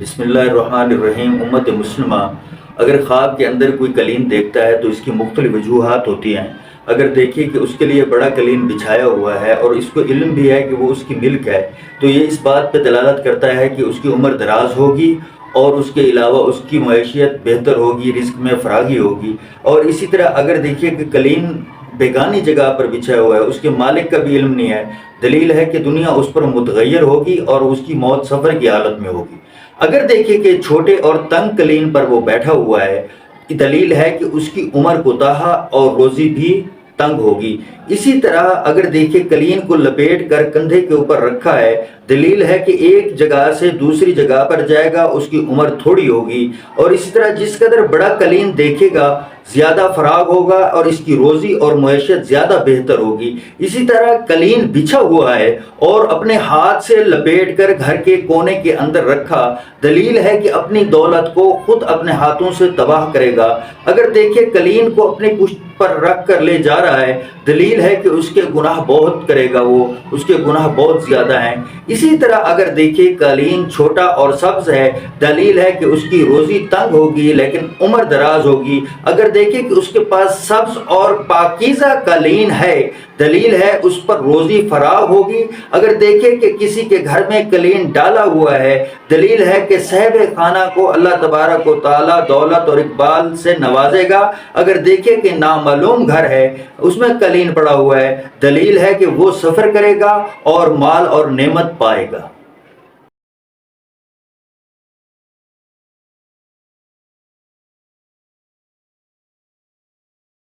بسم اللہ الرحمن الرحیم۔ امت مسلمہ اگر خواب کے اندر کوئی قلین دیکھتا ہے تو اس کی مختلف وجوہات ہوتی ہیں۔ اگر دیکھیں کہ اس کے لیے بڑا قلین بچھایا ہوا ہے اور اس کو علم بھی ہے کہ وہ اس کی ملک ہے، تو یہ اس بات پہ دلالت کرتا ہے کہ اس کی عمر دراز ہوگی اور اس کے علاوہ اس کی معیشت بہتر ہوگی، رزق میں فراگی ہوگی۔ اور اسی طرح اگر دیکھیں کہ قلین بیگانی جگہ پر بچھایا ہوا ہے، اس کے مالک کا بھی علم نہیں ہے، دلیل ہے کہ دنیا اس پر متغیر ہوگی اور اس کی موت سفر کی حالت میں ہوگی۔ اگر دیکھیں کہ چھوٹے اور تنگ قلین پر وہ بیٹھا ہوا ہے، دلیل ہے کہ اس کی عمر کوتاہ اور روزی بھی تنگ ہوگی۔ اسی طرح اگر دیکھیں قلین کو لپیٹ کر کندھے کے اوپر رکھا ہے، دلیل ہے کہ ایک جگہ سے دوسری جگہ پر جائے گا، اس کی عمر تھوڑی ہوگی۔ اور اسی طرح جس قدر بڑا قلین دیکھے گا زیادہ فراغ ہوگا اور اس کی روزی اور معیشت زیادہ بہتر ہوگی۔ اسی طرح قلین بچھا ہوا ہے اور اپنے ہاتھ سے لپیٹ کر گھر کے کونے کے اندر رکھا، دلیل ہے کہ اپنی دولت کو خود اپنے ہاتھوں سے تباہ کرے گا۔ اگر دیکھیں قلین کو اپنی پشت پر رکھ کر لے جا رہا ہے، دلیل ہے کہ اس کے گناہ بہت کرے گا، اس کے گناہ بہت زیادہ ہیں۔ اسی طرح اگر دیکھیں قلین چھوٹا اور سبز ہے، دلیل ہے کہ اس کی روزی تنگ ہوگی لیکن عمر دراز ہوگی۔ اگر دیکھیں کہ اس کے پاس سبز اور پاکیزہ قلین ہے، دلیل ہے اس پر روزی فراغ ہوگی۔ اگر دیکھیں کہ کسی کے گھر میں قلین ڈالا ہوا ہے، دلیل ہے کہ صاحب خانہ کو اللہ تبارک و تعالی دولت اور اقبال سے نوازے گا۔ اگر دیکھیں کہ نامعلوم گھر ہے، اس میں قلین پڑا ہوا ہے، دلیل ہے کہ وہ سفر کرے گا اور مال اور نعمت پائے گا۔